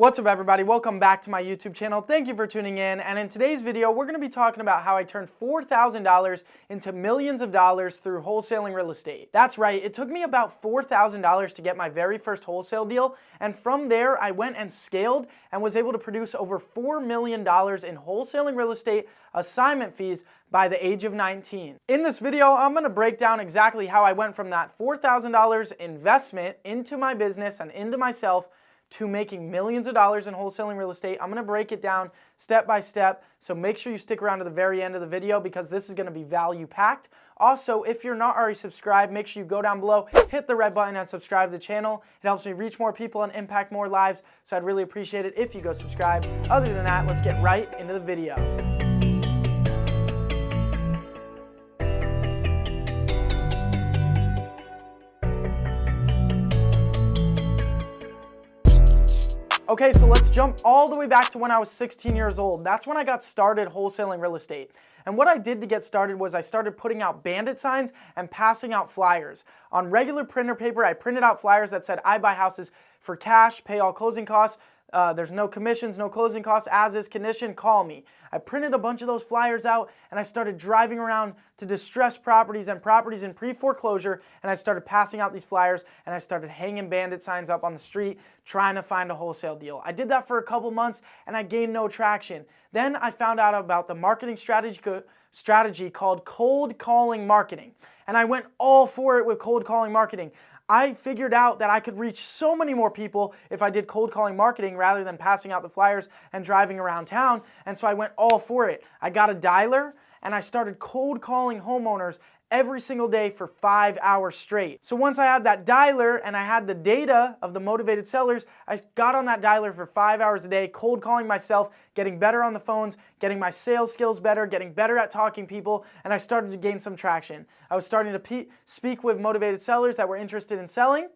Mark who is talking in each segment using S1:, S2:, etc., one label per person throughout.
S1: What's up everybody, welcome back to my YouTube channel. Thank you for tuning in, and in today's video we're going to be talking about how I turned $4,000 into millions of dollars through wholesaling real estate. That's right, it took me about $4,000 to get my very first wholesale deal, and from there I went and scaled and was able to produce over $4 million in wholesaling real estate assignment fees by the age of 19. In this video, I'm going to break down exactly how I went from that $4,000 investment into my business and into myself to making millions of dollars in wholesaling real estate. I'm going to break it down step by step, so make sure you stick around to the very end of the video because this is going to be value packed. Also, if you're not already subscribed, make sure you go down below, hit the red button and subscribe to the channel. It helps me reach more people and impact more lives, so I'd really appreciate it if you go subscribe. Other than that, let's get right into the video. Okay, so let's jump all the way back to when I was 16 years old. That's when I got started wholesaling real estate. And what I did to get started was I started putting out bandit signs and passing out flyers. On regular printer paper, I printed out flyers that said, "I buy houses for cash, pay all closing costs. There's no commissions, no closing costs, as is condition, call me." I printed a bunch of those flyers out and I started driving around to distressed properties and properties in pre-foreclosure, and I started passing out these flyers and I started hanging bandit signs up on the street trying to find a wholesale deal. I did that for a couple months and I gained no traction. Then I found out about the marketing strategy called cold calling marketing, and I went all for it with cold calling marketing. I figured out that I could reach so many more people if I did cold calling marketing rather than passing out the flyers and driving around town, and so I went all for it. I got a dialer and I started cold calling homeowners every single day for 5 hours straight. So once I had that dialer and I had the data of the motivated sellers, I got on that dialer for 5 hours a day, cold calling myself, getting better on the phones, getting my sales skills better, getting better at talking people, and I started to gain some traction. I was starting to speak with motivated sellers that were interested in selling.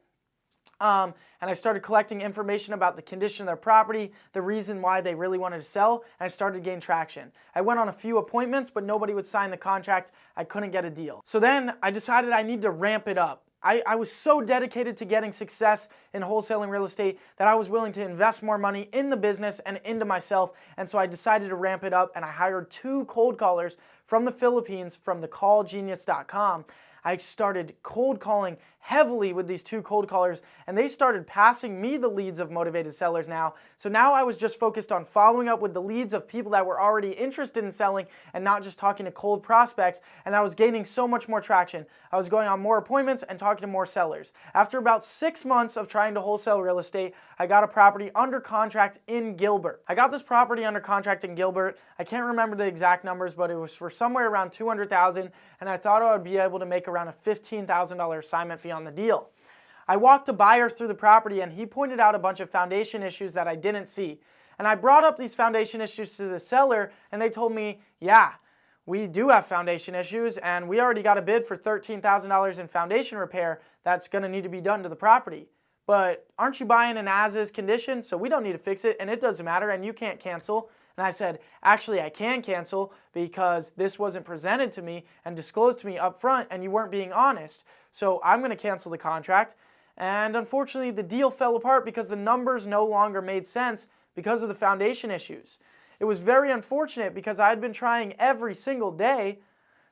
S1: And I started collecting information about the condition of their property, the reason why they really wanted to sell, and I started to gain traction. I went on a few appointments, but nobody would sign the contract. I couldn't get a deal. So then I decided I need to ramp it up. I was so dedicated to getting success in wholesaling real estate that I was willing to invest more money in the business and into myself, and so I decided to ramp it up, and I hired 2 cold callers from the Philippines from thecallgenius.com. I started cold calling heavily with these 2 cold callers, and they started passing me the leads of motivated sellers now. So now I was just focused on following up with the leads of people that were already interested in selling and not just talking to cold prospects, and I was gaining so much more traction. I was going on more appointments and talking to more sellers. After about 6 months of trying to wholesale real estate, I got a property under contract in Gilbert. I got this property under contract in Gilbert. I can't remember the exact numbers, but it was for somewhere around $200,000, and I thought I would be able to make around a $15,000 assignment fee on the deal. I walked a buyer through the property and he pointed out a bunch of foundation issues that I didn't see. And I brought up these foundation issues to the seller and they told me, yeah, we do have foundation issues and we already got a bid for $13,000 in foundation repair that's going to need to be done to the property. But aren't you buying an as-is condition? So we don't need to fix it and it doesn't matter and you can't cancel. And I said, actually, I can cancel because this wasn't presented to me and disclosed to me up front and you weren't being honest. So I'm going to cancel the contract. And unfortunately, the deal fell apart because the numbers no longer made sense because of the foundation issues. It was very unfortunate because I had been trying every single day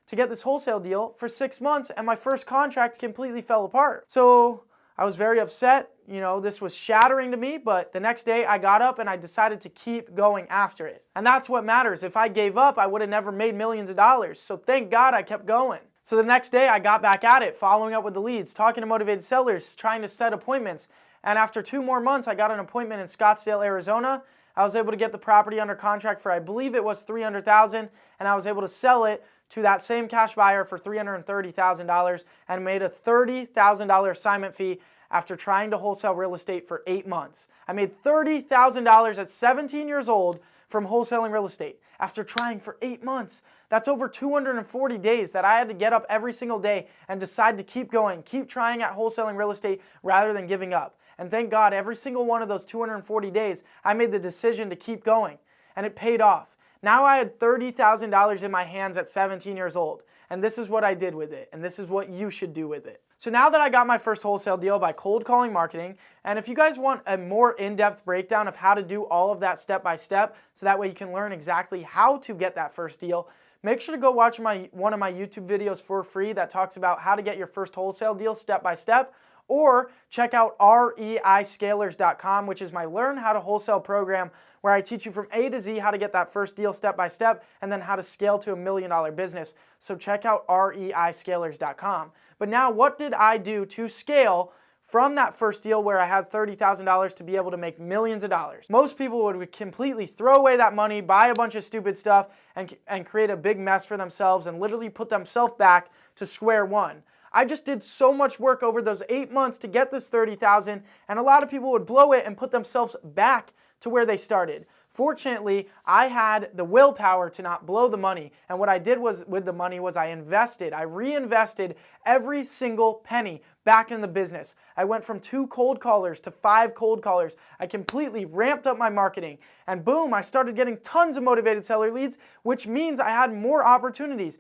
S1: to get this wholesale deal for 6 months and my first contract completely fell apart. So I was very upset. You know, this was shattering to me, but the next day I got up and I decided to keep going after it. And that's what matters. If I gave up, I would have never made millions of dollars. So thank God I kept going. So the next day I got back at it, following up with the leads, talking to motivated sellers, trying to set appointments. And after 2 more months, I got an appointment in Scottsdale, Arizona. I was able to get the property under contract for, I believe it was $300,000, and I was able to sell it to that same cash buyer for $330,000 and made a $30,000 assignment fee after trying to wholesale real estate for 8 months. I made $30,000 at 17 years old from wholesaling real estate after trying for 8 months. That's over 240 days that I had to get up every single day and decide to keep going, keep trying at wholesaling real estate rather than giving up. And thank God every single one of those 240 days, I made the decision to keep going, and it paid off. Now I had $30,000 in my hands at 17 years old. and this is what I did with it, and this is what you should do with it. So now that I got my first wholesale deal by cold calling marketing, and if you guys want a more in-depth breakdown of how to do all of that step by step, so that way you can learn exactly how to get that first deal, make sure to go watch one of my YouTube videos for free that talks about how to get your first wholesale deal step by step, or check out reiscalers.com, which is my Learn How to Wholesale program, where I teach you from A to Z how to get that first deal step by step, and then how to scale to $1 million business. So check out reiscalers.com. But now, what did I do to scale from that first deal where I had $30,000 to be able to make millions of dollars? Most people would completely throw away that money, buy a bunch of stupid stuff, and create a big mess for themselves and literally put themselves back to square one. I just did so much work over those 8 months to get this $30,000, and a lot of people would blow it and put themselves back to where they started. Fortunately, I had the willpower to not blow the money, and what I did with the money was I reinvested every single penny back in the business. I went from 2 cold callers to 5 cold callers. I completely ramped up my marketing, and boom, I started getting tons of motivated seller leads, which means I had more opportunities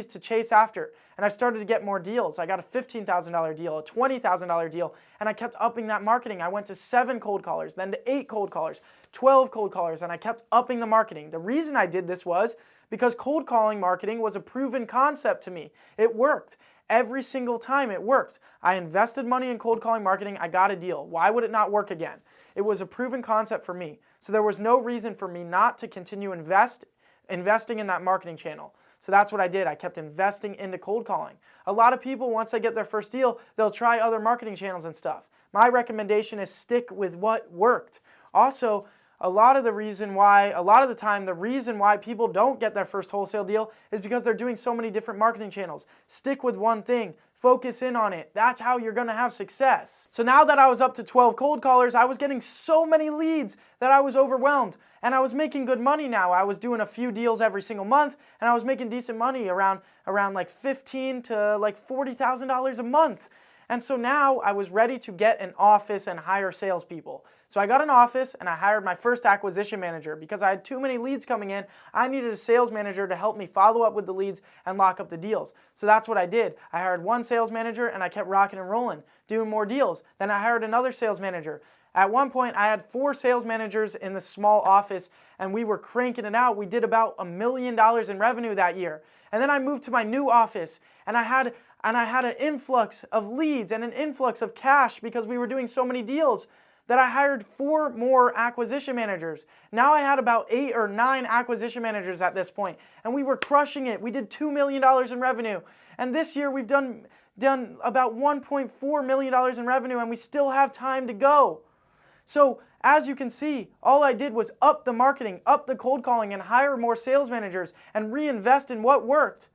S1: to chase after. And I started to get more deals. I got a $15,000 deal, a $20,000 deal, and I kept upping that marketing. I went to 7 cold callers, then to 8 cold callers, 12 cold callers, and I kept upping the marketing. The reason I did this was because cold calling marketing was a proven concept to me. It worked. Every single time it worked. I invested money in cold calling marketing, I got a deal. Why would it not work again? It was a proven concept for me. So there was no reason for me not to continue investing in that marketing channel. So that's what I did. I kept investing into cold calling. A lot of people, once they get their first deal, they'll try other marketing channels and stuff. My recommendation is stick with what worked. Also, a lot of the time, the reason why people don't get their first wholesale deal is because they're doing so many different marketing channels. Stick with one thing. Focus in on it. That's how you're going to have success. So now that I was up to 12 cold callers, I was getting so many leads that I was overwhelmed. And I was making good money now. I was doing a few deals every single month, and I was making decent money around like $15,000 to like $40,000 a month. And so now I was ready to get an office and hire salespeople. So I got an office and I hired my first acquisition manager because I had too many leads coming in. I needed a sales manager to help me follow up with the leads and lock up the deals. So that's what I did. I hired one sales manager and I kept rocking and rolling, doing more deals. Then I hired another sales manager. At one point, I had 4 sales managers in the small office, and we were cranking it out. We did about $1 million in revenue that year. And then I moved to my new office, and I had an influx of leads and an influx of cash because we were doing so many deals that I hired 4 more acquisition managers. Now I had about 8 or 9 acquisition managers at this point, and we were crushing it. We did $2 million in revenue. And this year we've done about $1.4 million in revenue, and we still have time to go. So as you can see, all I did was up the marketing, up the cold calling, and hire more sales managers and reinvest in what worked.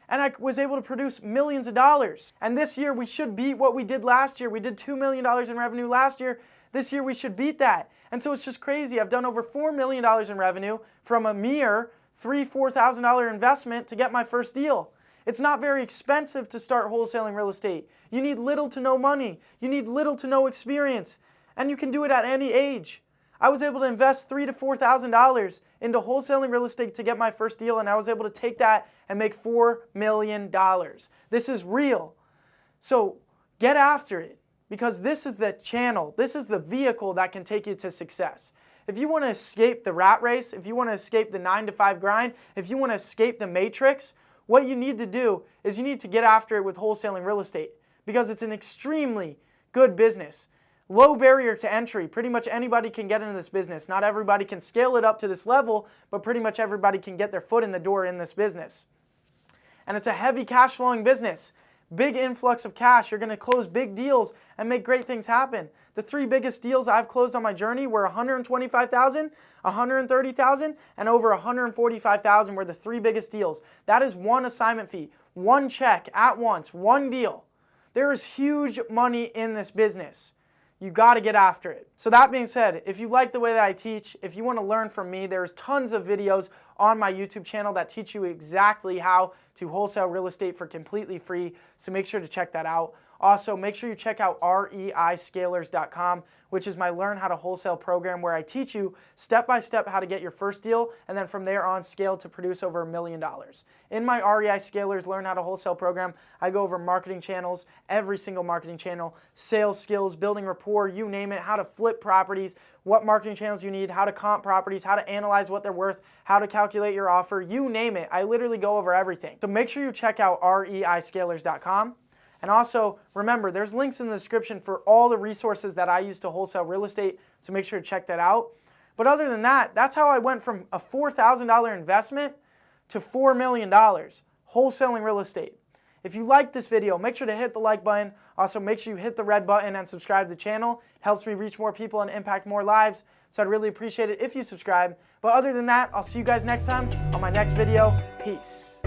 S1: And I was able to produce millions of dollars. And this year we should beat what we did last year. We did $2 million in revenue last year. This year we should beat that. And so it's just crazy. I've done over $4 million in revenue from a mere $3,000-$4,000 investment to get my first deal. It's not very expensive to start wholesaling real estate. You need little to no money. You need little to no experience. And you can do it at any age. I was able to invest $3,000 to $4,000 into wholesaling real estate to get my first deal, and I was able to take that and make $4 million. This is real. So get after it, because this is the channel, this is the vehicle that can take you to success. If you want to escape the rat race, if you want to escape the 9-to-5 grind, if you want to escape the matrix, what you need to do is you need to get after it with wholesaling real estate, because it's an extremely good business. Low barrier to entry. Pretty much anybody can get into this business. Not everybody can scale it up to this level, but pretty much everybody can get their foot in the door in this business. And it's a heavy cash flowing business. Big influx of cash. You're going to close big deals and make great things happen. The 3 biggest deals I've closed on my journey were $125,000, $130,000, and over $145,000 were the 3 biggest deals. That is one assignment fee, one check at once, one deal. There is huge money in this business. You got to get after it. So that being said, if you like the way that I teach, if you want to learn from me, there's tons of videos on my YouTube channel that teach you exactly how to wholesale real estate for completely free. So make sure to check that out. Also, make sure you check out reiscalers.com, which is my Learn How to Wholesale program where I teach you step-by-step how to get your first deal and then from there on scale to produce over $1 million. In my REI Scalers Learn How to Wholesale program, I go over marketing channels, every single marketing channel, sales skills, building rapport, you name it, how to flip properties, what marketing channels you need, how to comp properties, how to analyze what they're worth, how to calculate your offer, you name it. I literally go over everything. So make sure you check out reiscalers.com. And also, remember, there's links in the description for all the resources that I use to wholesale real estate, so make sure to check that out. But other than that, that's how I went from a $4,000 investment to $4 million wholesaling real estate. If you liked this video, make sure to hit the like button. Also, make sure you hit the red button and subscribe to the channel. It helps me reach more people and impact more lives, so I'd really appreciate it if you subscribe. But other than that, I'll see you guys next time on my next video. Peace.